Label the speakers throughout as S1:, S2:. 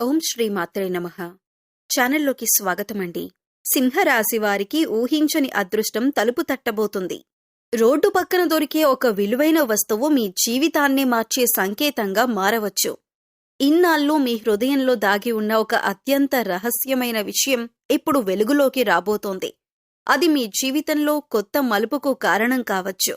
S1: ఓం శ్రీ మాత్రే నమః. ఛానల్లోకి స్వాగతమండి. సింహరాశి వారికి ఊహించని అదృష్టం తలుపు తట్టబోతుంది. రోడ్డు పక్కన దొరికే ఒక విలువైన వస్తువు మీ జీవితాన్ని మార్చే సంకేతంగా మారవచ్చు. ఇన్నాళ్ళు మీ హృదయంలో దాగి ఉన్న ఒక అత్యంత రహస్యమైన విషయం ఇప్పుడు వెలుగులోకి రాబోతోంది. అది మీ జీవితంలో కొత్త మలుపుకు కారణం కావచ్చు.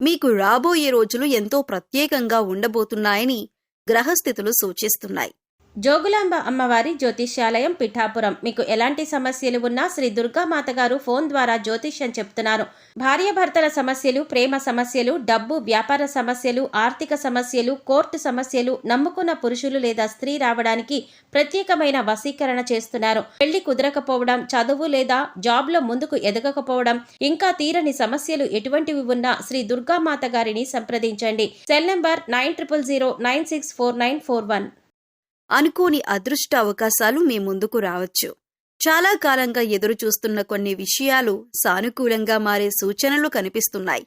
S1: మీకు రాబోయే రోజులు ఎంతో ప్రత్యేకంగా ఉండబోతున్నాయని గ్రహస్థితులు సూచిస్తున్నాయి.
S2: జోగులాంబ అమ్మవారి జ్యోతిష్యాలయం పిఠాపురం. మీకు ఎలాంటి సమస్యలు ఉన్నా శ్రీ దుర్గామాత గారు ఫోన్ ద్వారా జ్యోతిష్యం చెప్తున్నారు. భార్యాభర్తల సమస్యలు, ప్రేమ సమస్యలు, డబ్బు, వ్యాపార సమస్యలు, ఆర్థిక సమస్యలు, కోర్టు సమస్యలు, నమ్ముకున్న పురుషులు లేదా స్త్రీ రావడానికి ప్రత్యేకమైన వశీకరణ చేస్తున్నారు. పెళ్లి కుదరకపోవడం, చదువు లేదా జాబ్లో ముందుకు ఎదగకపోవడం, ఇంకా తీరని సమస్యలు ఎటువంటివి ఉన్నా శ్రీ దుర్గామాత గారిని సంప్రదించండి. Cell number 9000964941.
S1: అనుకోని అదృష్ట అవకాశాలు మీ ముందుకు రావచ్చు. చాలా కాలంగా ఎదురు చూస్తున్న కొన్ని విషయాలు సానుకూలంగా మారే సూచనలు కనిపిస్తున్నాయి.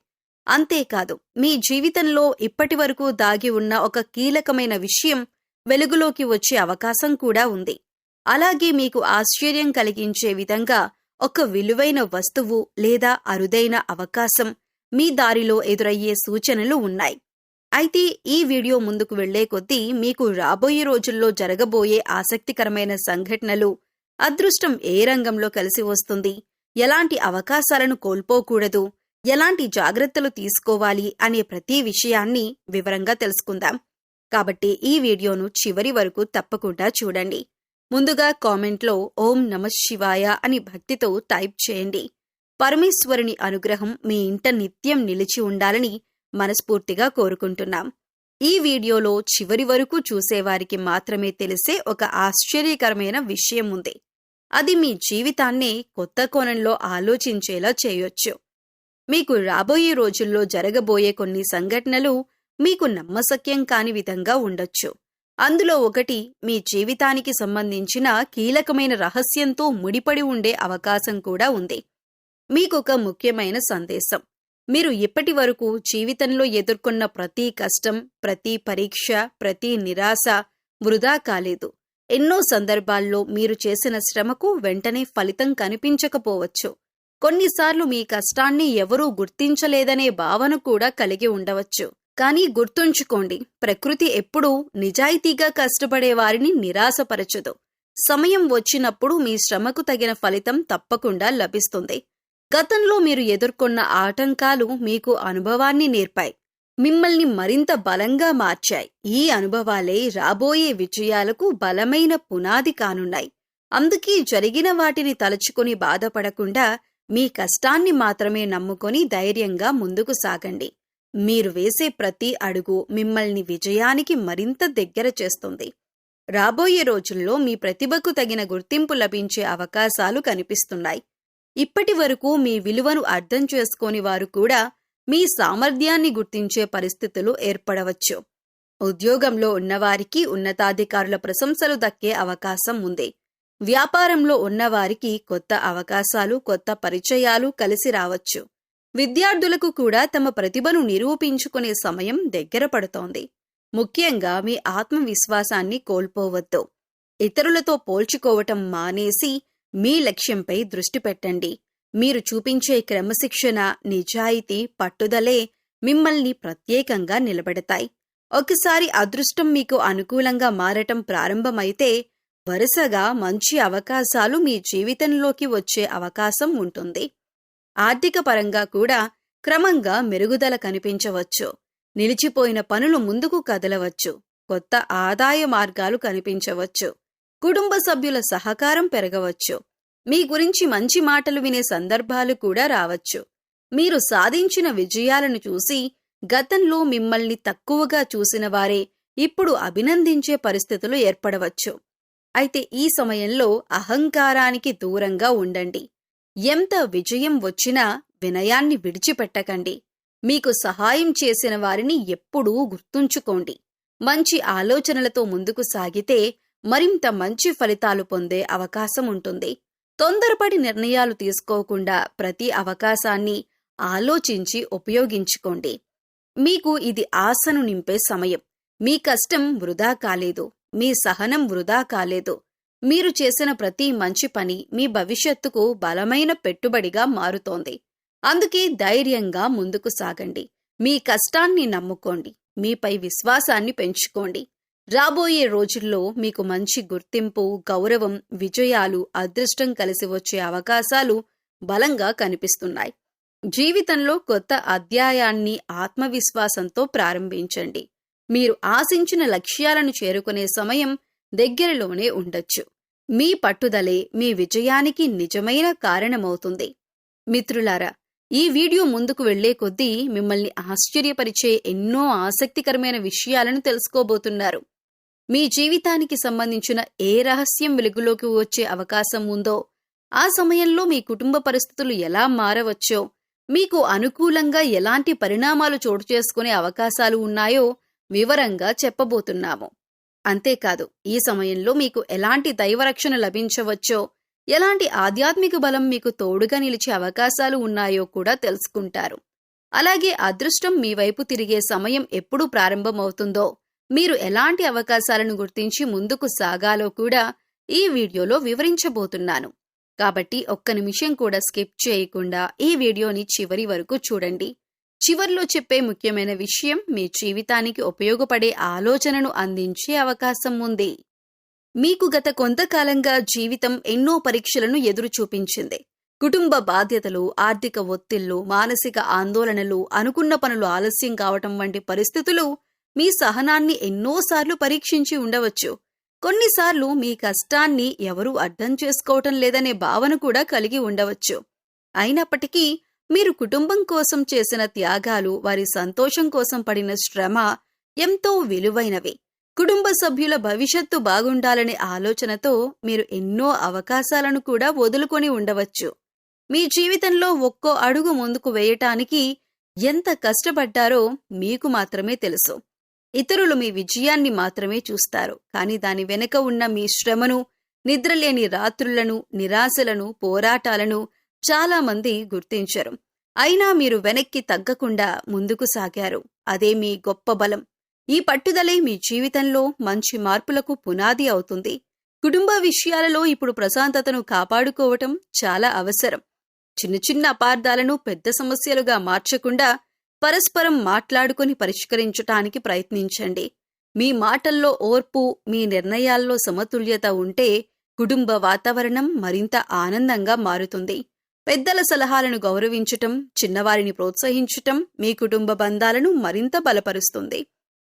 S1: అంతేకాదు, మీ జీవితంలో ఇప్పటివరకు దాగి ఉన్న ఒక కీలకమైన విషయం వెలుగులోకి వచ్చే అవకాశం కూడా ఉంది. అలాగే మీకు ఆశ్చర్యం కలిగించే విధంగా ఒక విలువైన వస్తువు లేదా అరుదైన అవకాశం మీ దారిలో ఎదురయ్యే సూచనలు ఉన్నాయి. అయితే ఈ వీడియో ముందుకు వెళ్లే కొద్దీ మీకు రాబోయే రోజుల్లో జరగబోయే ఆసక్తికరమైన సంఘటనలు, అదృష్టం ఏ రంగంలో కలిసి వస్తుంది, ఎలాంటి అవకాశాలను కోల్పోకూడదు, ఎలాంటి జాగ్రత్తలు తీసుకోవాలి అనే ప్రతి విషయాన్ని వివరంగా తెలుసుకుందాం. కాబట్టి ఈ వీడియోను చివరి వరకు తప్పకుండా చూడండి. ముందుగా కామెంట్లో ఓం నమః శివాయ అని భక్తితో టైప్ చేయండి. పరమేశ్వరుని అనుగ్రహం మీ ఇంట నిత్యం నిలిచి ఉండాలని మనస్ఫూర్తిగా కోరుకుంటున్నాం. ఈ వీడియోలో చివరి వరకు చూసేవారికి మాత్రమే తెలిసే ఒక ఆశ్చర్యకరమైన విషయం ఉంది. అది మీ జీవితాన్నే కొత్త కోణంలో ఆలోచించేలా చేయొచ్చు. మీకు రాబోయే రోజుల్లో జరగబోయే కొన్ని సంఘటనలు మీకు నమ్మశక్యం కాని విధంగా ఉండొచ్చు. అందులో ఒకటి మీ జీవితానికి సంబంధించిన కీలకమైన రహస్యంతో ముడిపడి ఉండే అవకాశం కూడా ఉంది. మీకొక ముఖ్యమైన సందేశం. మీరు ఇప్పటి వరకు జీవితంలో ఎదుర్కొన్న ప్రతి కష్టం, ప్రతి పరీక్ష, ప్రతి నిరాశ వృధా కాలేదు. ఎన్నో సందర్భాల్లో మీరు చేసిన శ్రమకు వెంటనే ఫలితం కనిపించకపోవచ్చు. కొన్నిసార్లు మీ కష్టాన్ని ఎవరూ గుర్తించలేదనే భావన కూడా కలిగి ఉండవచ్చు. కానీ గుర్తుంచుకోండి, ప్రకృతి ఎప్పుడూ నిజాయితీగా కష్టపడే వారిని నిరాశపరచదు. సమయం వచ్చినప్పుడు మీ శ్రమకు తగిన ఫలితం తప్పకుండా లభిస్తుంది. గతంలో మీరు ఎదుర్కొన్న ఆటంకాలు మీకు అనుభవాన్ని నేర్పాయి, మిమ్మల్ని మరింత బలంగా మార్చాయి. ఈ అనుభవాలే రాబోయే విజయాలకు బలమైన పునాది కానున్నాయి. అందుకే జరిగిన వాటిని తలుచుకుని బాధపడకుండా మీ కష్టాన్ని మాత్రమే నమ్ముకొని ధైర్యంగా ముందుకు సాగండి. మీరు వేసే ప్రతి అడుగు మిమ్మల్ని విజయానికి మరింత దగ్గర చేస్తుంది. రాబోయే రోజుల్లో మీ ప్రతిభకు తగిన గుర్తింపు లభించే అవకాశాలు కనిపిస్తున్నాయి. ఇప్పటి వరకు మీ విలువను అర్థం చేసుకోని వారు కూడా మీ సామర్థ్యాన్ని గుర్తించే పరిస్థితులు ఏర్పడవచ్చు. ఉద్యోగంలో ఉన్నవారికి ఉన్నతాధికారుల ప్రశంసలు దక్కే అవకాశం ఉంది. వ్యాపారంలో ఉన్నవారికి కొత్త అవకాశాలు, కొత్త పరిచయాలు కలిసి రావచ్చు. విద్యార్థులకు కూడా తమ ప్రతిభను నిరూపించుకునే సమయం దగ్గర పడుతోంది. ముఖ్యంగా మీ ఆత్మవిశ్వాసాన్ని కోల్పోవద్దు. ఇతరులతో పోల్చుకోవటం మానేసి మీ లక్ష్యంపై దృష్టి పెట్టండి. మీరు చూపించే క్రమశిక్షణ, నిజాయితీ, పట్టుదలే మిమ్మల్ని ప్రత్యేకంగా నిలబెడతాయి. ఒకసారి అదృష్టం మీకు అనుకూలంగా మారటం ప్రారంభమైతే వరుసగా మంచి అవకాశాలు మీ జీవితంలోకి వచ్చే అవకాశం ఉంటుంది. ఆర్థిక పరంగా కూడా క్రమంగా మెరుగుదల కనిపించవచ్చు. నిలిచిపోయిన పనులు ముందుకు కదలవచ్చు. కొత్త ఆదాయ మార్గాలు కనిపించవచ్చు. కుటుంబ సభ్యుల సహకారం పెరగవచ్చు. మీ గురించి మంచి మాటలు వినే సందర్భాలు కూడా రావచ్చు. మీరు సాధించిన విజయాలను చూసి గతంలో మిమ్మల్ని తక్కువగా చూసిన వారే ఇప్పుడు అభినందించే పరిస్థితులు ఏర్పడవచ్చు. అయితే ఈ సమయంలో అహంకారానికి దూరంగా ఉండండి. ఎంత విజయం వచ్చినా వినయాన్ని విడిచిపెట్టకండి. మీకు సహాయం చేసిన వారిని ఎప్పుడూ గుర్తుంచుకోండి. మంచి ఆలోచనలతో ముందుకు సాగితే మరింత మంచి ఫలితాలు పొందే అవకాశం ఉంటుంది. తొందరపడి నిర్ణయాలు తీసుకోకుండా ప్రతి అవకాశాన్ని ఆలోచించి ఉపయోగించుకోండి. మీకు ఇది ఆశను నింపే సమయం. మీ కష్టం వృధా కాలేదు. మీ సహనం వృధా కాలేదు. మీరు చేసిన ప్రతి మంచి పని మీ భవిష్యత్తుకు బలమైన పెట్టుబడిగా మారుతోంది. అందుకే ధైర్యంగా ముందుకు సాగండి. మీ కష్టాన్ని నమ్ముకోండి. మీపై విశ్వాసాన్ని పెంచుకోండి. రాబోయే రోజుల్లో మీకు మంచి గుర్తింపు, గౌరవం, విజయాలు, అదృష్టం కలిసి వచ్చే అవకాశాలు బలంగా కనిపిస్తున్నాయి. జీవితంలో కొత్త అధ్యాయాన్ని ఆత్మవిశ్వాసంతో ప్రారంభించండి. మీరు ఆశించిన లక్ష్యాలను చేరుకునే సమయం దగ్గరలోనే ఉండొచ్చు. మీ పట్టుదలే మీ విజయానికి నిజమైన కారణమవుతుంది. మిత్రులారా, ఈ వీడియో ముందుకు వెళ్లే కొద్దీ మిమ్మల్ని ఆశ్చర్యపరిచే ఎన్నో ఆసక్తికరమైన విషయాలను తెలుసుకోబోతున్నారు. మీ జీవితానికి సంబంధించిన ఏ రహస్యం వెలుగులోకి వచ్చే అవకాశం ఉందో, ఆ సమయంలో మీ కుటుంబ పరిస్థితులు ఎలా మారవచ్చో, మీకు అనుకూలంగా ఎలాంటి పరిణామాలు చోటు చేసుకునే అవకాశాలు ఉన్నాయో వివరంగా చెప్పబోతున్నాము. అంతేకాదు, ఈ సమయంలో మీకు ఎలాంటి దైవరక్షణ లభించవచ్చో, ఎలాంటి ఆధ్యాత్మిక బలం మీకు తోడుగా నిలిచే అవకాశాలు ఉన్నాయో కూడా తెలుసుకుంటారు. అలాగే అదృష్టం మీ వైపు తిరిగే సమయం ఎప్పుడు ప్రారంభమవుతుందో, మీరు ఎలాంటి అవకాశాలను గుర్తించి ముందుకు సాగాలో కూడా ఈ వీడియోలో వివరించబోతున్నాను. కాబట్టి ఒక్క నిమిషం కూడా స్కిప్ చేయకుండా ఈ వీడియోని చివరి వరకు చూడండి. చివర్లో చెప్పే ముఖ్యమైన విషయం మీ జీవితానికి ఉపయోగపడే ఆలోచనను అందించే అవకాశం ఉంది. మీకు గత కొంతకాలంగా జీవితం ఎన్నో పరీక్షలను ఎదురు చూపించింది. కుటుంబ బాధ్యతలు, ఆర్థిక ఒత్తిళ్లు, మానసిక ఆందోళనలు, అనుకున్న పనులు ఆలస్యం కావటం వంటి పరిస్థితులు మీ సహనాన్ని ఎన్నోసార్లు పరీక్షించి ఉండవచ్చు. కొన్నిసార్లు మీ కష్టాన్ని ఎవరూ అర్థం చేసుకోవటం లేదనే భావన కూడా కలిగి ఉండవచ్చు. అయినప్పటికీ మీరు కుటుంబం కోసం చేసిన త్యాగాలు, వారి సంతోషం కోసం పడిన శ్రమ ఎంతో విలువైనవి. కుటుంబ సభ్యుల భవిష్యత్తు బాగుండాలనే ఆలోచనతో మీరు ఎన్నో అవకాశాలను కూడా వదులుకొని ఉండవచ్చు. మీ జీవితంలో ఒక్కో అడుగు ముందుకు వేయటానికి ఎంత కష్టపడ్డారో మీకు మాత్రమే తెలుసు. ఇతరులు మీ విజయాన్ని మాత్రమే చూస్తారు. కానీ దాని వెనుక ఉన్న మీ శ్రమను, నిద్రలేని రాత్రులను, నిరాశలను, పోరాటాలను చాలా మంది గుర్తించరు. అయినా మీరు వెనక్కి తగ్గకుండా ముందుకు సాగారు. అదే మీ గొప్ప బలం. ఈ పట్టుదలే మీ జీవితంలో మంచి మార్పులకు పునాది అవుతుంది. కుటుంబ విషయాలలో ఇప్పుడు ప్రశాంతతను కాపాడుకోవటం చాలా అవసరం. చిన్న చిన్న అపార్థాలను పెద్ద సమస్యలుగా మార్చకుండా పరస్పరం మాట్లాడుకుని పరిష్కరించటానికి ప్రయత్నించండి. మీ మాటల్లో ఓర్పు, మీ నిర్ణయాల్లో సమతుల్యత ఉంటే కుటుంబ వాతావరణం మరింత ఆనందంగా మారుతుంది. పెద్దల సలహాలను గౌరవించటం, చిన్నవారిని ప్రోత్సహించటం మీ కుటుంబ బంధాలను మరింత బలపరుస్తుంది.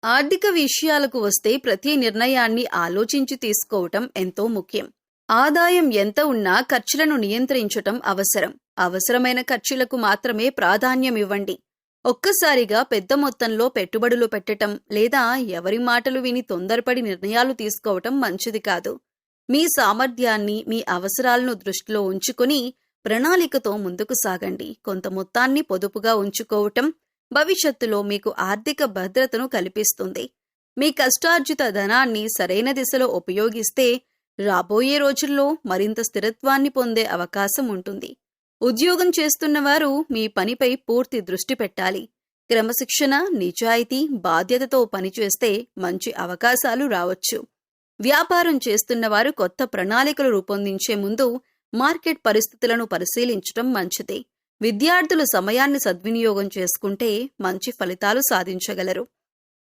S1: ఆర్థిక విషయాలకు వస్తే ప్రతి నిర్ణయాన్ని ఆలోచించి తీసుకోవటం ఎంతో ముఖ్యం. ఆదాయం ఎంత ఉన్నా ఖర్చులను నియంత్రించటం అవసరం. అవసరమైన ఖర్చులకు మాత్రమే ప్రాధాన్యం ఇవ్వండి. ఒక్కసారిగా పెద్ద మొత్తంలో పెట్టుబడులు పెట్టటం లేదా ఎవరి మాటలు విని తొందరపడి నిర్ణయాలు తీసుకోవటం మంచిది కాదు. మీ సామర్థ్యాన్ని, మీ అవసరాలను దృష్టిలో ఉంచుకుని ప్రణాళికతో ముందుకు సాగండి. కొంత మొత్తాన్ని పొదుపుగా ఉంచుకోవటం భవిష్యత్తులో మీకు ఆర్థిక భద్రతను కల్పిస్తుంది. మీ కష్టార్జిత ధనాన్ని సరైన దిశలో ఉపయోగిస్తే రాబోయే రోజుల్లో మరింత స్థిరత్వాన్ని పొందే అవకాశం ఉంటుంది. ఉద్యోగం చేస్తున్నవారు మీ పనిపై పూర్తి దృష్టి పెట్టాలి. క్రమశిక్షణ, నిజాయితీ, బాధ్యతతో పనిచేస్తే మంచి అవకాశాలు రావచ్చు. వ్యాపారం చేస్తున్నవారు కొత్త ప్రణాళికలు రూపొందించే ముందు మార్కెట్ పరిస్థితులను పరిశీలించడం మంచిది. విద్యార్థులు సమయాన్ని సద్వినియోగం చేసుకుంటే మంచి ఫలితాలు సాధించగలరు.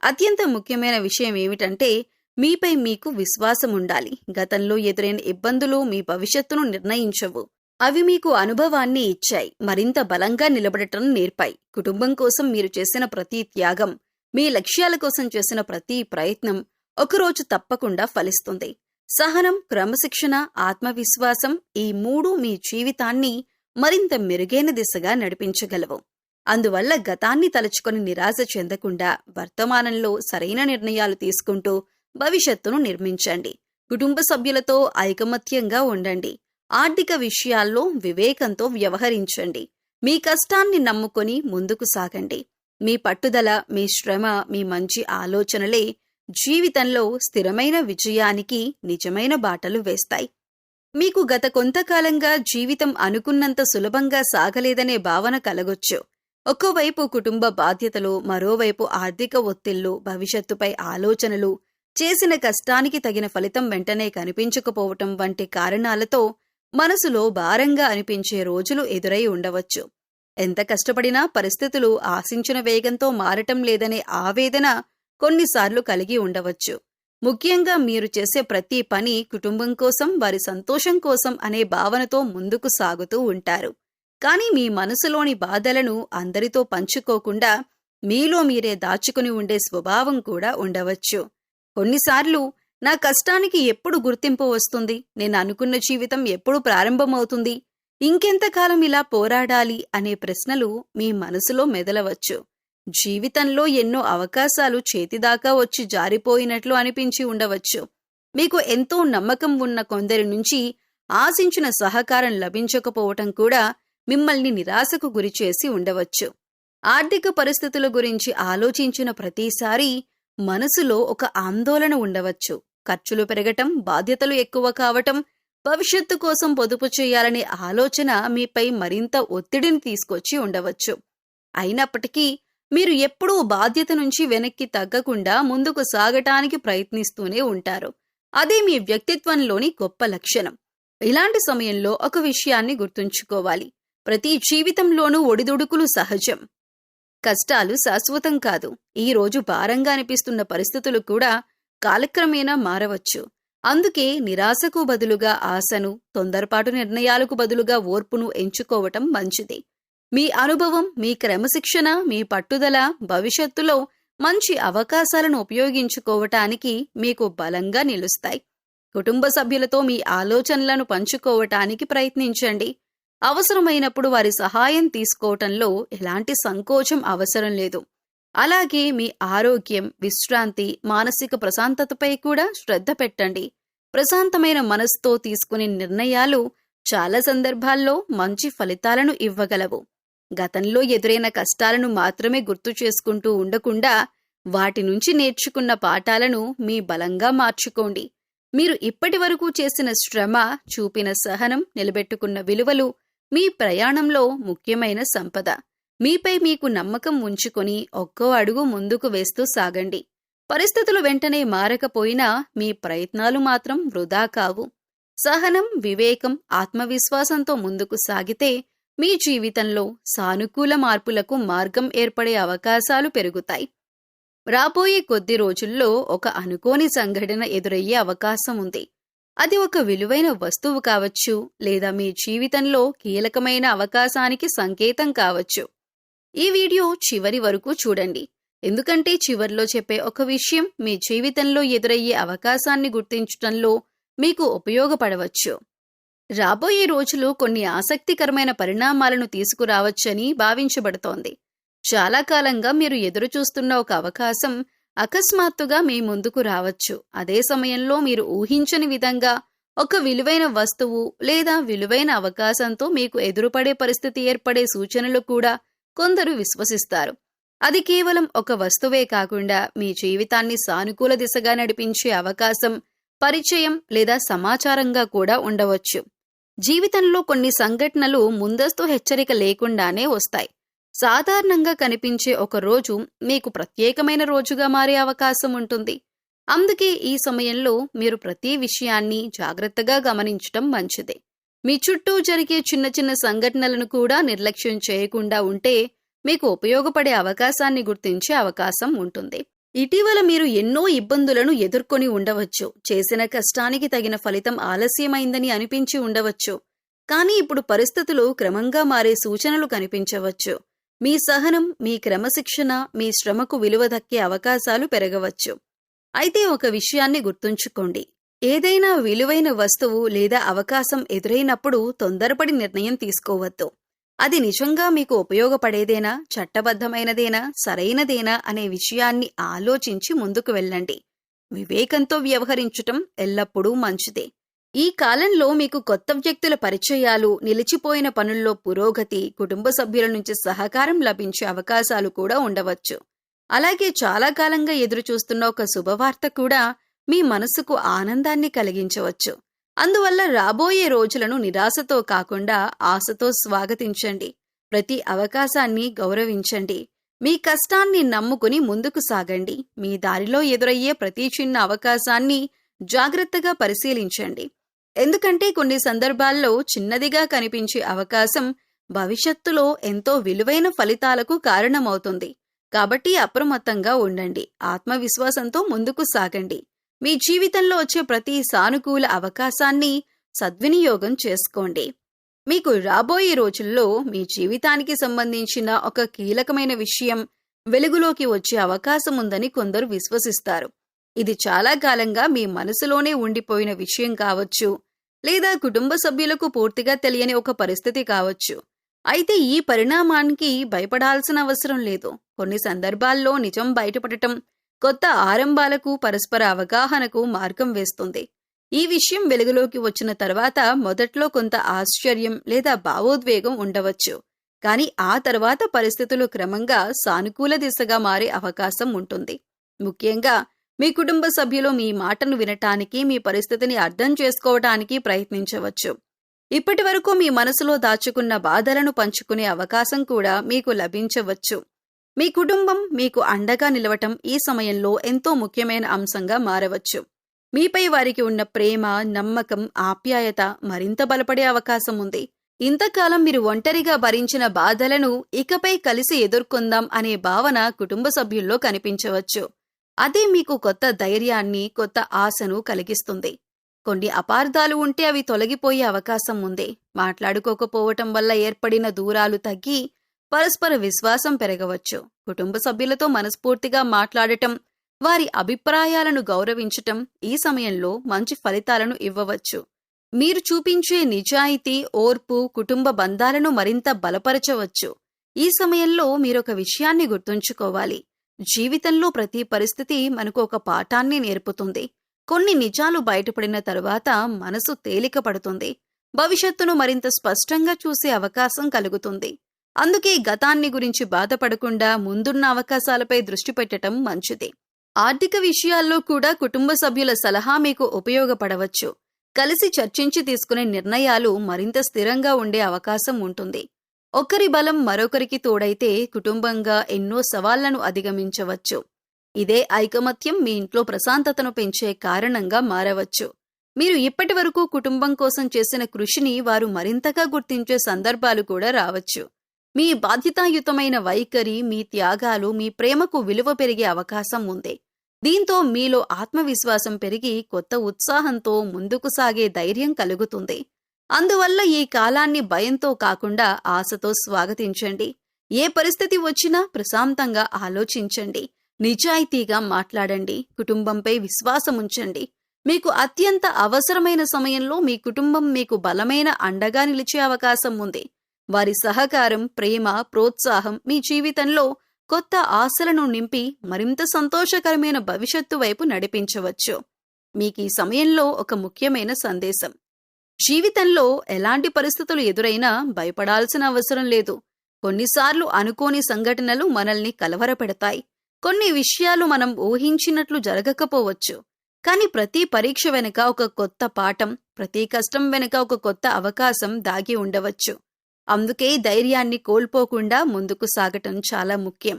S1: అత్యంత ముఖ్యమైన విషయం ఏమిటంటే మీపై మీకు విశ్వాసం ఉండాలి. గతంలో ఎదురైన ఇబ్బందులు మీ భవిష్యత్తును నిర్ణయించవు. అవి మీకు అనుభవాన్ని ఇచ్చాయి, మరింత బలంగా నిలబడటం నేర్పాయి. కుటుంబం కోసం మీరు చేసిన ప్రతి త్యాగం, మీ లక్ష్యాల కోసం చేసిన ప్రతి ప్రయత్నం ఒకరోజు తప్పకుండా ఫలిస్తుంది. సహనం, క్రమశిక్షణ, ఆత్మవిశ్వాసం ఈ మూడు మీ జీవితాన్ని మరింత మెరుగైన దిశగా నడిపించగలవు. అందువల్ల గతాన్ని తలుచుకొని నిరాశ చెందకుండా వర్తమానంలో సరైన నిర్ణయాలు తీసుకుంటూ భవిష్యత్తును నిర్మించండి. కుటుంబ సభ్యులతో ఐకమత్యంగా ఉండండి. ఆర్థిక విషయాల్లో వివేకంతో వ్యవహరించండి. మీ కష్టాన్ని నమ్ముకొని ముందుకు సాగండి. మీ పట్టుదల, మీ శ్రమ, మీ మంచి ఆలోచనలే జీవితంలో స్థిరమైన విజయానికి నిజమైన బాటలు వేస్తాయి. మీకు గత కొంతకాలంగా జీవితం అనుకున్నంత సులభంగా సాగలేదనే భావన కలగొచ్చు. ఒక్కోవైపు కుటుంబ బాధ్యతలు, మరోవైపు ఆర్థిక ఒత్తిళ్లు, భవిష్యత్తుపై ఆలోచనలు, చేసిన కష్టానికి తగిన ఫలితం వెంటనే కనిపించకపోవటం వంటి కారణాలతో మనసులో భారంగా అనిపించే రోజులు ఎదురై ఉండవచ్చు. ఎంత కష్టపడినా పరిస్థితులు ఆశించిన వేగంతో మారటం లేదనే ఆవేదన కొన్నిసార్లు కలిగి ఉండవచ్చు. ముఖ్యంగా మీరు చేసే ప్రతి పని కుటుంబం కోసం, వారి సంతోషం కోసం అనే భావనతో ముందుకు సాగుతూ ఉంటారు. కానీ మీ మనసులోని బాధలను అందరితో పంచుకోకుండా మీలో మీరే దాచుకుని ఉండే స్వభావం కూడా ఉండవచ్చు. కొన్నిసార్లు నా కష్టానికి ఎప్పుడు గుర్తింపు వస్తుంది, నేను అనుకున్న జీవితం ఎప్పుడు ప్రారంభమవుతుంది, ఇంకెంతకాలం ఇలా పోరాడాలి అనే ప్రశ్నలు మీ మనసులో మెదలవచ్చు. జీవితంలో ఎన్నో అవకాశాలు చేతిదాకా వచ్చి జారిపోయినట్లు అనిపించి ఉండవచ్చు. మీకు ఎంతో నమ్మకం ఉన్న కొందరి నుంచి ఆశించిన సహకారం లభించకపోవటం కూడా మిమ్మల్ని నిరాశకు గురిచేసి ఉండవచ్చు. ఆర్థిక పరిస్థితుల గురించి ఆలోచించిన ప్రతిసారి మనసులో ఒక ఆందోళన ఉండవచ్చు. ఖర్చులు పెరగటం, బాధ్యతలు ఎక్కువ కావటం, భవిష్యత్తు కోసం పొదుపు చేయాలనే ఆలోచన మీపై మరింత ఒత్తిడిని తీసుకొచ్చి ఉండవచ్చు. అయినప్పటికీ మీరు ఎప్పుడూ బాధ్యత నుంచి వెనక్కి తగ్గకుండా ముందుకు సాగటానికి ప్రయత్నిస్తూనే ఉంటారు. అదే మీ వ్యక్తిత్వంలోని గొప్ప లక్షణం. ఇలాంటి సమయంలో ఒక విషయాన్ని గుర్తుంచుకోవాలి. ప్రతి జీవితంలోనూ ఒడిదుడుకులు సహజం. కష్టాలు శాశ్వతం కాదు. ఈ రోజు భారంగా అనిపిస్తున్న పరిస్థితులు కూడా కాలక్రమేణా మారవచ్చు. అందుకే నిరాశకు బదులుగా ఆశను, తొందరపాటు నిర్ణయాలకు బదులుగా ఓర్పును ఎంచుకోవటం మంచిది. మీ అనుభవం, మీ క్రమశిక్షణ, మీ పట్టుదల భవిష్యత్తులో మంచి అవకాశాలను ఉపయోగించుకోవటానికి మీకు బలంగా నిలుస్తాయి. కుటుంబ సభ్యులతో మీ ఆలోచనలను పంచుకోవటానికి ప్రయత్నించండి. అవసరమైనప్పుడు వారి సహాయం తీసుకోవటంలో ఎలాంటి సంకోచం అవసరం లేదు. అలాగే మీ ఆరోగ్యం, విశ్రాంతి, మానసిక ప్రశాంతతపై కూడా శ్రద్ధ పెట్టండి. ప్రశాంతమైన మనసుతో తీసుకునే నిర్ణయాలు చాలా సందర్భాల్లో మంచి ఫలితాలను ఇవ్వగలవు. గతంలో ఎదురైన కష్టాలను మాత్రమే గుర్తు చేసుకుంటూ ఉండకుండా వాటి నుంచి నేర్చుకున్న పాఠాలను మీ బలంగా మార్చుకోండి. మీరు ఇప్పటి వరకు చేసిన శ్రమ, చూపిన సహనం, నిలబెట్టుకున్న విలువలు మీ ప్రయాణంలో ముఖ్యమైన సంపద. మీపై మీకు నమ్మకం ఉంచుకొని ఒక్కో అడుగు ముందుకు వేస్తూ సాగండి. పరిస్థితులు వెంటనే మారకపోయినా మీ ప్రయత్నాలు మాత్రం వృధా కావు. సహనం, వివేకం, ఆత్మవిశ్వాసంతో ముందుకు సాగితే మీ జీవితంలో సానుకూల మార్పులకు మార్గం ఏర్పడే అవకాశాలు పెరుగుతాయి. రాబోయే కొద్ది రోజుల్లో ఒక అనుకోని సంఘటన ఎదురయ్యే అవకాశం ఉంది. అది ఒక విలువైన వస్తువు కావచ్చు, లేదా మీ జీవితంలో కీలకమైన అవకాశానికి సంకేతం కావచ్చు. ఈ వీడియో చివరి వరకు చూడండి. ఎందుకంటే చివర్లో చెప్పే ఒక విషయం మీ జీవితంలో ఎదురయ్యే అవకాశాన్ని గుర్తించటంలో మీకు ఉపయోగపడవచ్చు. రాబోయే రోజులు కొన్ని ఆసక్తికరమైన పరిణామాలను తీసుకురావచ్చని భావించబడుతోంది. చాలా కాలంగా మీరు ఎదురుచూస్తున్న ఒక అవకాశం అకస్మాత్తుగా మీ ముందుకు రావచ్చు. అదే సమయంలో మీరు ఊహించని విధంగా ఒక విలువైన వస్తువు లేదా విలువైన అవకాశంతో మీకు ఎదురుపడే పరిస్థితి ఏర్పడే సూచనలు కూడా కొందరు విశ్వసిస్తారు. అది కేవలం ఒక వస్తువే కాకుండా మీ జీవితాన్ని సానుకూల దిశగా నడిపించే అవకాశం, పరిచయం లేదా సమాచారంగా కూడా ఉండవచ్చు. జీవితంలో కొన్ని సంఘటనలు ముందస్తు హెచ్చరిక లేకుండానే వస్తాయి. సాధారణంగా కనిపించే ఒక రోజు మీకు ప్రత్యేకమైన రోజుగా మారే అవకాశం ఉంటుంది. అందుకే ఈ సమయంలో మీరు ప్రతి విషయాన్ని జాగ్రత్తగా గమనించటం మంచిది. మీ చుట్టూ జరిగే చిన్న చిన్న సంఘటనలను కూడా నిర్లక్ష్యం చేయకుండా ఉంటే మీకు ఉపయోగపడే అవకాశాన్ని గుర్తించే అవకాశం ఉంటుంది. ఇటీవల మీరు ఎన్నో ఇబ్బందులను ఎదుర్కొని ఉండవచ్చు. చేసిన కష్టానికి తగిన ఫలితం ఆలస్యమైందని అనిపించి ఉండవచ్చు. కానీ ఇప్పుడు పరిస్థితులు క్రమంగా మారే సూచనలు కనిపించవచ్చు. మీ సహనం, మీ క్రమశిక్షణ, మీ శ్రమకు విలువ దక్కే అవకాశాలు పెరగవచ్చు. అయితే ఒక విషయాన్ని గుర్తుంచుకోండి. ఏదైనా విలువైన వస్తువు లేదా అవకాశం ఎదురైనప్పుడు తొందరపడి నిర్ణయం తీసుకోవద్దు. అది నిజంగా మీకు ఉపయోగపడేదేనా, చట్టబద్ధమైనదేనా, సరైనదేనా అనే విషయాన్ని ఆలోచించి ముందుకు వెళ్ళండి. వివేకంతో వ్యవహరించటం ఎల్లప్పుడూ మంచిదే. ఈ కాలంలో మీకు కొత్త వ్యక్తుల పరిచయాలు, నిలిచిపోయిన పనుల్లో పురోగతి, కుటుంబ సభ్యుల నుంచి సహకారం లభించే అవకాశాలు కూడా ఉండవచ్చు. అలాగే చాలా కాలంగా ఎదురుచూస్తున్న ఒక శుభవార్త కూడా మీ మనసుకు ఆనందాన్ని కలిగించవచ్చు. అందువల్ల రాబోయే రోజులను నిరాశతో కాకుండా ఆశతో స్వాగతించండి. ప్రతి అవకాశాన్ని గౌరవించండి. మీ కష్టాన్ని నమ్ముకుని ముందుకు సాగండి. మీ దారిలో ఎదురయ్యే ప్రతి చిన్న అవకాశాన్ని జాగ్రత్తగా పరిశీలించండి. ఎందుకంటే కొన్ని సందర్భాల్లో చిన్నదిగా కనిపించే అవకాశం భవిష్యత్తులో ఎంతో విలువైన ఫలితాలకు కారణమవుతుంది. కాబట్టి అప్రమత్తంగా ఉండండి. ఆత్మవిశ్వాసంతో ముందుకు సాగండి. మీ జీవితంలో వచ్చే ప్రతి సానుకూల అవకాశాన్ని సద్వినియోగం చేసుకోండి. మీకు రాబోయే రోజుల్లో మీ జీవితానికి సంబంధించిన ఒక కీలకమైన విషయం వెలుగులోకి వచ్చే అవకాశం ఉందని కొందరు విశ్వసిస్తారు. ఇది చాలా కాలంగా మీ మనసులోనే ఉండిపోయిన విషయం కావచ్చు, లేదా కుటుంబ సభ్యులకు పూర్తిగా తెలియని ఒక పరిస్థితి కావచ్చు. అయితే ఈ పరిణామానికి భయపడాల్సిన అవసరం లేదు. కొన్ని సందర్భాల్లో నిజం బయటపడటం కొత్త ఆరంభాలకు, పరస్పర అవగాహనకు మార్గం వేస్తుంది. ఈ విషయం వెలుగులోకి వచ్చిన తర్వాత మొదట్లో కొంత ఆశ్చర్యం లేదా భావోద్వేగం ఉండవచ్చు. కానీ ఆ తర్వాత పరిస్థితులు క్రమంగా సానుకూల దిశగా మారే అవకాశం ఉంటుంది. ముఖ్యంగా మీ కుటుంబ సభ్యులు మీ మాటను వినటానికి, మీ పరిస్థితిని అర్థం చేసుకోవటానికి ప్రయత్నించవచ్చు. ఇప్పటి వరకు మీ మనసులో దాచుకున్న బాధలను పంచుకునే అవకాశం కూడా మీకు లభించవచ్చు. మీ కుటుంబం మీకు అండగా నిలవటం ఈ సమయంలో ఎంతో ముఖ్యమైన అంశంగా మారవచ్చు. మీపై వారికి ఉన్న ప్రేమ, నమ్మకం, ఆప్యాయత మరింత బలపడే అవకాశం ఉంది. ఇంతకాలం మీరు ఒంటరిగా భరించిన బాధలను ఇకపై కలిసి ఎదుర్కొందాం అనే భావన కుటుంబ సభ్యుల్లో కనిపించవచ్చు. అదే మీకు కొత్త ధైర్యాన్ని, కొత్త ఆశను కలిగిస్తుంది. కొన్ని అపార్థాలు ఉంటే అవి తొలగిపోయే అవకాశం ఉంది. మాట్లాడుకోకపోవటం వల్ల ఏర్పడిన దూరాలు తగ్గి పరస్పర విశ్వాసం పెరగవచ్చు. కుటుంబ సభ్యులతో మనస్ఫూర్తిగా మాట్లాడటం, వారి అభిప్రాయాలను గౌరవించటం ఈ సమయంలో మంచి ఫలితాలను ఇవ్వవచ్చు. మీరు చూపించే నిజాయితీ, ఓర్పు కుటుంబ బంధాలను మరింత బలపరచవచ్చు. ఈ సమయంలో మీరొక విషయాన్ని గుర్తుంచుకోవాలి. జీవితంలో ప్రతి పరిస్థితి మనకు ఒక పాఠాన్ని నేర్పుతుంది. కొన్ని నిజాలు బయటపడిన తరువాత మనసు తేలిక పడుతుంది. భవిష్యత్తును మరింత స్పష్టంగా చూసే అవకాశం కలుగుతుంది. అందుకే గతాన్ని గురించి బాధపడకుండా ముందున్న అవకాశాలపై దృష్టి పెట్టడం మంచిది. ఆర్థిక విషయాల్లో కూడా కుటుంబ సభ్యుల సలహా మీకు ఉపయోగపడవచ్చు. కలిసి చర్చించి తీసుకునే నిర్ణయాలు మరింత స్థిరంగా ఉండే అవకాశం ఉంటుంది. ఒకరి బలం మరొకరికి తోడైతే కుటుంబంగా ఎన్నో సవాళ్లను అధిగమించవచ్చు. ఇదే ఐకమత్యం మీ ఇంట్లో ప్రశాంతతను పెంచే కారణంగా మారవచ్చు. మీరు ఇప్పటి వరకు కుటుంబం కోసం చేసిన కృషిని వారు మరింతగా గుర్తించే సందర్భాలు కూడా రావచ్చు. మీ బాధ్యతాయుతమైన వైఖరి, మీ త్యాగాలు, మీ ప్రేమకు విలువ పెరిగే అవకాశం ఉంది. దీంతో మీలో ఆత్మవిశ్వాసం పెరిగి కొత్త ఉత్సాహంతో ముందుకు సాగే ధైర్యం కలుగుతుంది. అందువల్ల ఈ కాలాన్ని భయంతో కాకుండా ఆశతో స్వాగతించండి. ఏ పరిస్థితి వచ్చినా ప్రశాంతంగా ఆలోచించండి. నిజాయితీగా మాట్లాడండి. కుటుంబంపై విశ్వాసముంచండి. మీకు అత్యంత అవసరమైన సమయంలో మీ కుటుంబం మీకు బలమైన అండగా నిలిచే అవకాశం ఉంది. వారి సహకారం, ప్రేమ, ప్రోత్సాహం మీ జీవితంలో కొత్త ఆశలను నింపి మరింత సంతోషకరమైన భవిష్యత్తు వైపు నడిపించవచ్చు. మీకీ సమయంలో ఒక ముఖ్యమైన సందేశం. జీవితంలో ఎలాంటి పరిస్థితులు ఎదురైనా భయపడాల్సిన అవసరం లేదు. కొన్నిసార్లు అనుకోని సంఘటనలు మనల్ని కలవరపెడతాయి. కొన్ని విషయాలు మనం ఊహించినట్లు జరగకపోవచ్చు. కానీ ప్రతి పరీక్ష వెనుక ఒక కొత్త పాఠం, ప్రతి కష్టం వెనుక ఒక కొత్త అవకాశం దాగి ఉండవచ్చు. అందుకే ధైర్యాన్ని కోల్పోకుండా ముందుకు సాగటం చాలా ముఖ్యం.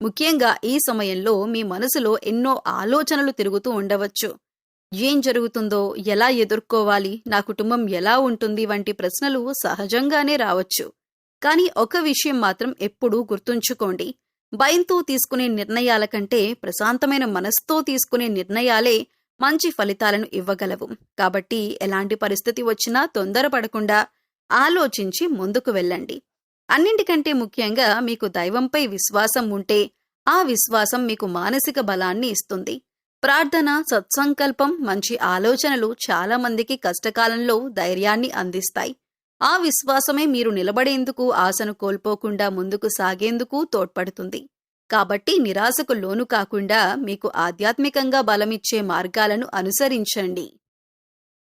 S1: ముఖ్యంగా ఈ సమయంలో మీ మనసులో ఎన్నో ఆలోచనలు తిరుగుతూ ఉండవచ్చు. ఏం జరుగుతుందో, ఎలా ఎదుర్కోవాలి, నా కుటుంబం ఎలా ఉంటుంది వంటి ప్రశ్నలు సహజంగానే రావచ్చు. కానీ ఒక విషయం మాత్రం ఎప్పుడూ గుర్తుంచుకోండి. భయంతో తీసుకునే నిర్ణయాల కంటే ప్రశాంతమైన మనసుతో తీసుకునే నిర్ణయాలే మంచి ఫలితాలను ఇవ్వగలవు. కాబట్టి ఎలాంటి పరిస్థితి వచ్చినా తొందరపడకుండా ఆలోచించి ముందుకు వెళ్ళండి. అన్నింటికంటే ముఖ్యంగా మీకు దైవంపై విశ్వాసం ఉంటే ఆ విశ్వాసం మీకు మానసిక బలాన్ని ఇస్తుంది. ప్రార్థన, సత్సంకల్పం, మంచి ఆలోచనలు చాలా మందికి కష్టకాలంలో ధైర్యాన్ని అందిస్తాయి. ఆ విశ్వాసమే మీరు నిలబడేందుకు, ఆశను కోల్పోకుండా ముందుకు సాగేందుకు తోడ్పడుతుంది. కాబట్టి నిరాశకు లోను కాకుండా మీకు ఆధ్యాత్మికంగా బలమిచ్చే మార్గాలను అనుసరించండి.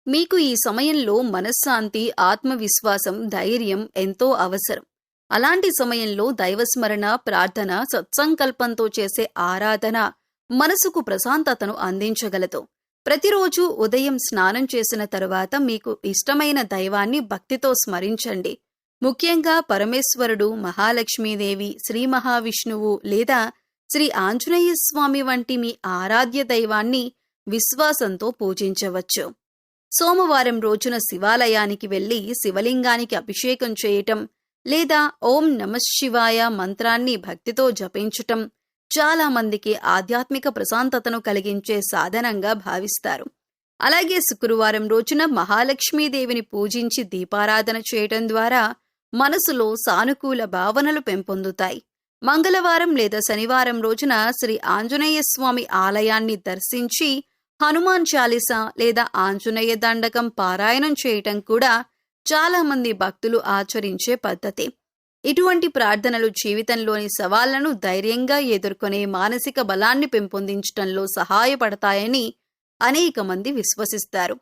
S1: మీకు ఈ సమయంలో మనశ్శాంతి, ఆత్మవిశ్వాసం, ధైర్యం ఎంతో అవసరం. అలాంటి సమయంలో దైవస్మరణ, ప్రార్థన, సత్సంకల్పంతో చేసే ఆరాధన మనసుకు ప్రశాంతతను అందించగలదు. ప్రతిరోజు ఉదయం స్నానం చేసిన తరువాత మీకు ఇష్టమైన దైవాన్ని భక్తితో స్మరించండి. ముఖ్యంగా పరమేశ్వరుడు, మహాలక్ష్మీదేవి, శ్రీ మహావిష్ణువు లేదా శ్రీ ఆంజనేయ స్వామి వంటి మీ ఆరాధ్య దైవాన్ని విశ్వాసంతో పూజించవచ్చు. సోమవారం రోజున శివాలయానికి వెళ్లి శివలింగానికి అభిషేకం చేయటం లేదా ఓం నమఃశివాయ మంత్రాన్ని భక్తితో జపించటం చాలా మందికి ఆధ్యాత్మిక ప్రశాంతతను కలిగించే సాధనంగా భావిస్తారు. అలాగే శుక్రవారం రోజున మహాలక్ష్మీదేవిని పూజించి దీపారాధన చేయటం ద్వారా మనసులో సానుకూల భావనలు పెంపొందుతాయి. మంగళవారం లేదా శనివారం రోజున శ్రీ ఆంజనేయ స్వామి ఆలయాన్ని దర్శించి హనుమాన్ చాలీసా లేదా ఆంజనేయ దండకం పారాయణం చేయటం కూడా చాలా మంది భక్తులు ఆచరించే పద్ధతి. ఇటువంటి ప్రార్థనలు జీవితంలోని సవాళ్లను ధైర్యంగా ఎదుర్కొనే మానసిక బలాన్ని పెంపొందించటంలో సహాయపడతాయని అనేక మంది విశ్వసిస్తారు.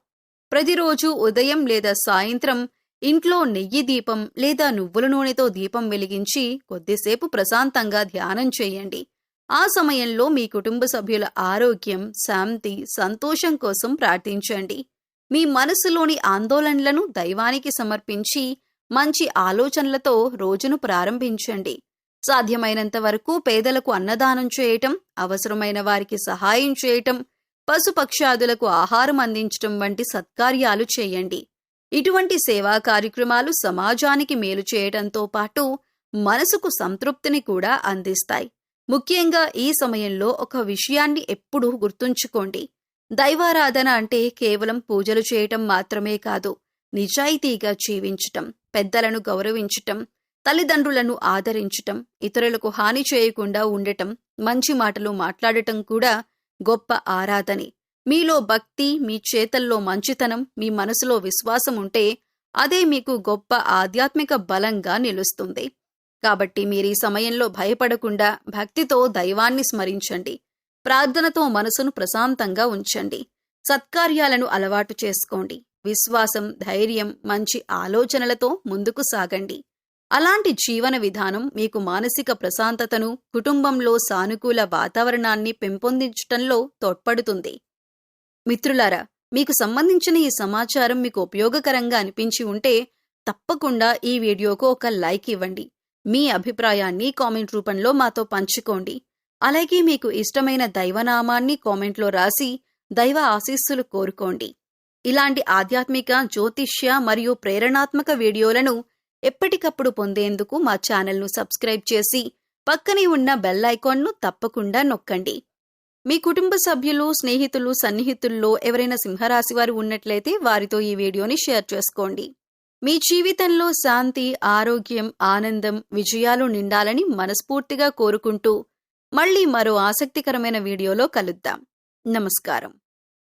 S1: ప్రతిరోజు ఉదయం లేదా సాయంత్రం ఇంట్లో నెయ్యి దీపం లేదా నువ్వుల నూనెతో దీపం వెలిగించి కొద్దిసేపు ప్రశాంతంగా ధ్యానం చేయండి. ఆ సమయంలో మీ కుటుంబ సభ్యుల ఆరోగ్యం, శాంతి, సంతోషం కోసం ప్రార్థించండి. మీ మనసులోని ఆందోళనలను దైవానికి సమర్పించి మంచి ఆలోచనలతో రోజును ప్రారంభించండి. సాధ్యమైనంత వరకు పేదలకు అన్నదానం చేయటం, అవసరమైన వారికి సహాయం చేయటం, పశుపక్షాదులకు ఆహారం అందించటం వంటి సత్కార్యాలు చేయండి. ఇటువంటి సేవా కార్యక్రమాలు సమాజానికి మేలు చేయటంతో పాటు మనసుకు సంతృప్తిని కూడా అందిస్తాయి. ముఖ్యంగా ఈ సమయంలో ఒక విషయాన్ని ఎప్పుడూ గుర్తుంచుకోండి. దైవారాధన అంటే కేవలం పూజలు చేయటం మాత్రమే కాదు, నిజాయితీగా జీవించటం, పెద్దలను గౌరవించటం, తల్లిదండ్రులను ఆదరించటం, ఇతరులకు హాని చేయకుండా ఉండటం, మంచి మాటలు మాట్లాడటం కూడా గొప్ప ఆరాధనే. మీలో భక్తి, మీ చేతల్లో మంచితనం, మీ మనసులో విశ్వాసం ఉంటే అదే మీకు గొప్ప ఆధ్యాత్మిక బలంగా నిలుస్తుంది. కాబట్టి మీరీ సమయంలో భయపడకుండా భక్తితో దైవాన్ని స్మరించండి. ప్రార్థనతో మనసును ప్రశాంతంగా ఉంచండి. సత్కార్యాలను అలవాటు చేసుకోండి. విశ్వాసం, ధైర్యం, మంచి ఆలోచనలతో ముందుకు సాగండి. అలాంటి జీవన విధానం మీకు మానసిక ప్రశాంతతను, కుటుంబంలో సానుకూల వాతావరణాన్ని పెంపొందించటంలో తోడ్పడుతుంది. మిత్రులారా, మీకు సంబంధించిన ఈ సమాచారం మీకు ఉపయోగకరంగా అనిపించి ఉంటే తప్పకుండా ఈ వీడియోకు ఒక లైక్ ఇవ్వండి. మీ అభిప్రాయాన్ని కామెంట్ రూపంలో మాతో పంచుకోండి. అలాగే మీకు ఇష్టమైన దైవనామాన్ని కామెంట్లో రాసి దైవ ఆశీస్సులు కోరుకోండి. ఇలాంటి ఆధ్యాత్మిక, జ్యోతిష్య మరియు ప్రేరణాత్మక వీడియోలను ఎప్పటికప్పుడు పొందేందుకు మా ఛానల్ను సబ్స్క్రైబ్ చేసి పక్కనే ఉన్న బెల్ ఐకాన్ను తప్పకుండా నొక్కండి. మీ కుటుంబ సభ్యులు, స్నేహితులు, సన్నిహితుల్లో ఎవరైనా సింహరాశి వారు ఉన్నట్లయితే వారితో ఈ వీడియోని షేర్ చేసుకోండి. మీ జీవితంలో శాంతి, ఆరోగ్యం, ఆనందం, విజయాలు నిండాలని మనస్ఫూర్తిగా కోరుకుంటూ మళ్ళీ మరో ఆసక్తికరమైన వీడియోలో కలుద్దాం. నమస్కారం.